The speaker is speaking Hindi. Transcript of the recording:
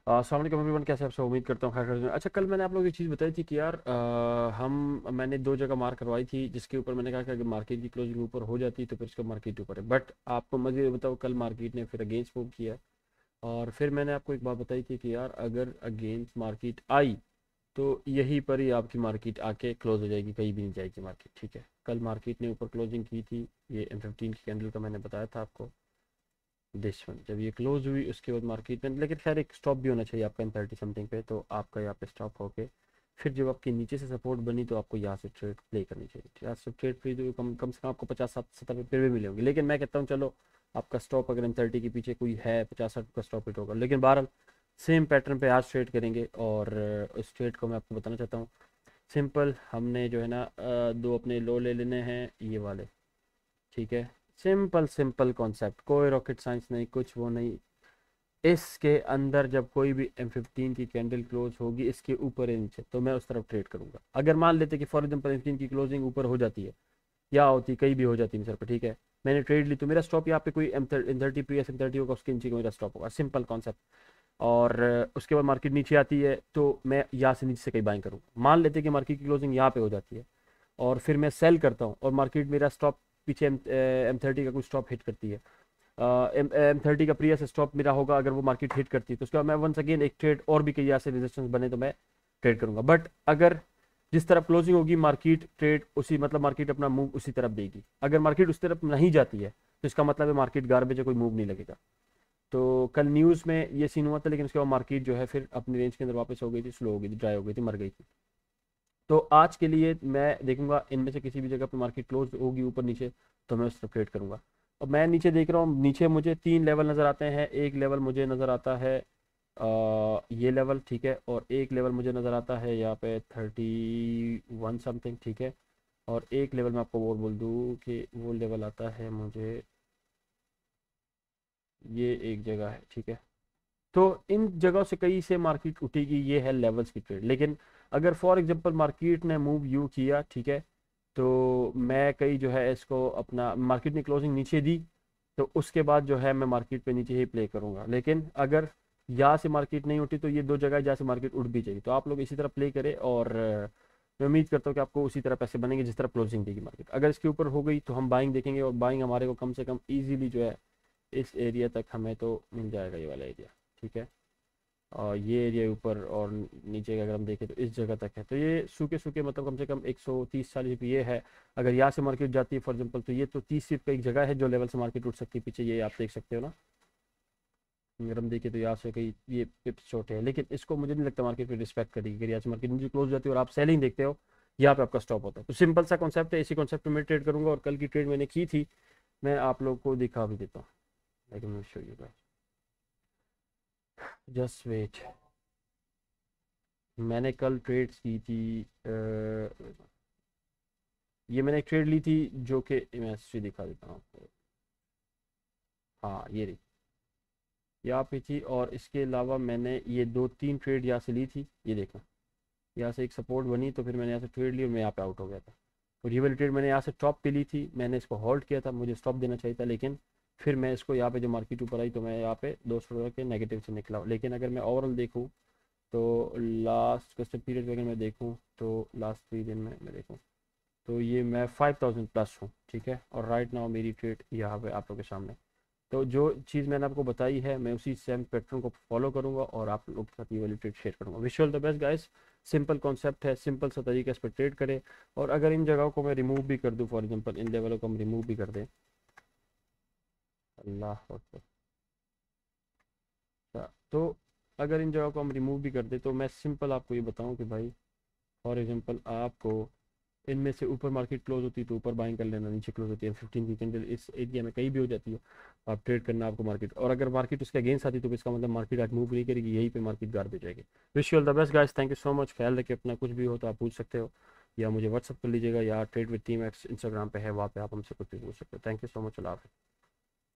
अस्सलाम वालेकुम एवरीवन, कैसे आप सब? उम्मीद करता हूँ खैर खैरियत से। अच्छा, कल मैंने आप लोगों को एक चीज़ बताई थी कि यार मैंने दो जगह मार्क करवाई थी, जिसके ऊपर मैंने कहा कि अगर मार्केट की क्लोजिंग ऊपर हो जाती तो फिर उसका मार्केट ऊपर है। बट आपको मुझे ये बताओ, कल मार्केट ने फिर अगेंस्ट मूव किया। और फिर मैंने आपको एक बात बताई थी कि यार अगर अगेंस्ट मार्केट आई तो यहीं पर ही आपकी मार्केट आके क्लोज हो जाएगी, कहीं भी नहीं जाएगी मार्केट। ठीक है, कल मार्केट ने ऊपर क्लोजिंग की थी। ये M15 की कैंडल का मैंने बताया था आपको। दिस वन जब ये क्लोज हुई उसके बाद मार्केट में, लेकिन खैर एक स्टॉप भी होना चाहिए आपका M30 समथिंग पे, तो आपका यहाँ पे स्टॉप होके फिर जब आपकी नीचे से सपोर्ट बनी तो आपको यहाँ से ट्रेड प्ले करनी चाहिए। यहाँ से ट्रेड फ्री तो कम से कम आपको 50-70 पे भी मिले होंगे, लेकिन मैं कहता हूँ चलो आपका स्टॉप अगर M30 के पीछे कोई है 50-60 का स्टॉप हिट होगा। लेकिन बहरहाल सेम पैटर्न पे आज ट्रेड करेंगे। और उस ट्रेड को मैं आपको बताना चाहता हूँ। सिंपल, हमने जो है ना दो अपने लो ले लेने हैं ये वाले। ठीक है, सिंपल सिंपल कॉन्सेप्ट, कोई रॉकेट साइंस नहीं, कुछ वो नहीं। इसके अंदर जब कोई भी M15 की कैंडल क्लोज होगी इसके ऊपर या नीचे तो मैं उस तरफ ट्रेड करूंगा। अगर मान लेते कि फॉर एग्जाम्पल M15 की क्लोजिंग ऊपर हो जाती है या होती कहीं भी हो जाती है सर पे, ठीक है, मैंने ट्रेड ली तो मेरा स्टॉप यहाँ पे कोई M30 प्रीवियस M30 होगा, उसके नीचे का मेरा स्टॉप होगा। Simple concept. और उसके बाद मार्केट नीचे आती है तो मैं यहाँ से नीचे से कहीं बाइंग करूँगा। मान लेते कि मार्केट की क्लोजिंग यहाँ पे हो जाती है और फिर मैं सेल करता हूँ और मार्केट मेरा स्टॉप पीछे M30 का कुछ स्टॉप हिट करती है। M30 का प्रीवियस स्टॉप मेरा होगा, अगर वो मार्केट हिट करती है तो उसके बाद मैं वंस अगेन एक ट्रेड और भी कहीं ऐसे रेजिस्टेंस बने तो मैं ट्रेड करूंगा। बट अगर जिस तरफ क्लोजिंग होगी मार्केट ट्रेड उसी मतलब मार्केट अपना मूव उसी तरफ देगी। अगर मार्केट उस तरफ नहीं जाती है तो इसका मतलब है मार्केट गार्बेज है, कोई मूव नहीं लगेगा। तो कल न्यूज़ में ये सीन हुआ था, लेकिन उसके बाद मार्केट जो है फिर अपनी रेंज के अंदर वापस हो गई थी, स्लो हो गई थी, ड्राई हो गई थी, मर गई थी। तो आज के लिए मैं देखूंगा इनमें से किसी भी जगह पे मार्केट क्लोज होगी ऊपर नीचे तो मैं उस तरफ ट्रेड करूंगा। और मैं नीचे देख रहा हूँ, नीचे मुझे तीन लेवल नज़र आते हैं। एक लेवल मुझे नज़र आता है ये लेवल, ठीक है, और एक लेवल मुझे नज़र आता है यहाँ पे 31 समथिंग, ठीक है। और एक लेवल मैं आपको और बोल दूँ कि वो लेवल आता है मुझे, ये एक जगह है, ठीक है। तो इन जगहों से कहीं से मार्केट उठेगी, ये है लेवल्स की ट्रेड। लेकिन अगर फॉर एग्जांपल मार्केट ने मूव यू किया, ठीक है, तो मैं कहीं जो है इसको अपना मार्केट ने क्लोजिंग नीचे दी तो उसके बाद जो है मैं मार्केट पे नीचे ही प्ले करूंगा। लेकिन अगर यहाँ से मार्केट नहीं उठी तो ये दो जगह जहाँ से मार्केट उठ भी जाएगी, तो आप लोग इसी तरह प्ले करें। और मैं उम्मीद करता हूँ कि आपको उसी तरह पैसे बनेंगे जिस तरह क्लोजिंग देगी मार्केट। अगर इसके ऊपर हो गई तो हम बाइंग देखेंगे, और बाइंग हमारे को कम से कम ईजिली जो है इस एरिया तक हमें तो मिल जाएगा, ये वाला एरिया, ठीक है। और ये एरिया ऊपर और नीचे का अगर हम देखें तो इस जगह तक है। तो ये सूखे सूखे मतलब कम से कम 130-140 ये है। अगर यहाँ से मार्केट जाती है फॉर एग्जांपल तो ये तो 30 फीट का एक जगह है जो लेवल से मार्केट उठ सकती है पीछे, ये आप देख सकते हो ना। अगर हम देखें तो यहाँ से कहीं ये पिप्स छोटे हैं, लेकिन इसको मुझे नहीं लगता मार्केट फिर रिस्पेक्ट करेगी। अगर यहाँ से मार्केट नीचे क्लोज जाती है और आप सेलिंग देखते हो, यहाँ पे आपका स्टॉप होता है। तो सिंपल सा कॉन्सेप्ट है, इसी कॉन्सेप्ट में मैं ट्रेड करूंगा। और कल की ट्रेड मैंने की थी, मैं आप लोग को दिखा भी देता हूँ। लेकिन show you guys, just wait. मैंने कल ट्रेड्स की थी ये मैंने एक ट्रेड ली थी जो कि मैं हिस्ट्री दिखा देता हूँ आपको। हाँ, ये रही, यहाँ पे थी। और इसके अलावा मैंने ये दो तीन ट्रेड यहाँ से ली थी, ये देखो। यहाँ से एक सपोर्ट बनी तो फिर मैंने यहाँ से ट्रेड ली और मैं यहाँ पे आउट हो गया था। और ये वाली ट्रेड मैंने यहाँ से टॉप पे ली थी, मैंने इसको होल्ड किया था, मुझे स्टॉप देना चाहिए था। लेकिन फिर मैं इसको यहाँ पे जो मार्केट ऊपर आई तो मैं यहाँ पे $200 के नेगेटिव से निकला। लेकिन अगर मैं ओवरऑल देखूँ तो लास्ट कस्टम पीरियड अगर मैं देखूँ तो लास्ट 3 दिन में मैं देखूँ तो ये मैं 5000 प्लस हूँ, ठीक है। और राइट नाउ मेरी ट्रेड यहाँ पे आप लोगों के सामने। तो जो चीज़ मैंने आपको बताई है मैं उसी सेम पैटर्न को फॉलो करूंगा और आप लोग के साथ ये वाली ट्रेड शेयर करूंगा। Wish all the best guys. Simple concept है, सिंपल सा तरीका, इस पर ट्रेड करें। और अगर इन जगहों को मैं रिमूव भी कर दूं, फॉर एग्जांपल इन लेवलों को हम रिमूव भी कर दें, अल्लाह अकबर। तो अगर इन जगहों को हम रिमूव भी कर दें तो मैं सिंपल आपको ये बताऊं कि भाई फॉर एग्जांपल आपको इनमें से ऊपर मार्केट क्लोज होती है तो ऊपर बाइंग कर लेना, नीचे क्लोज होती है 15 की कैंडल इस एरिया में कहीं भी हो जाती है आप ट्रेड करना आपको मार्केट। और अगर मार्केट उसके अगेंस्ट आती है तो इसका मतलब मार्केट आज मूव नहीं करेगी, यहीं पे मार्केट गार्बेज जाएगी। Wish you all the best guys, thank you so much. ख्याल रखिए अपना, कुछ भी हो तो आप पूछ सकते हो या मुझे व्हाट्सअप कर लीजिएगा, या trade with team x Instagram पे है, वहाँ पे आप हमसे कुछ भी पूछ सकते हो। थैंक यू सो मच, अल्लाह हाफिज़।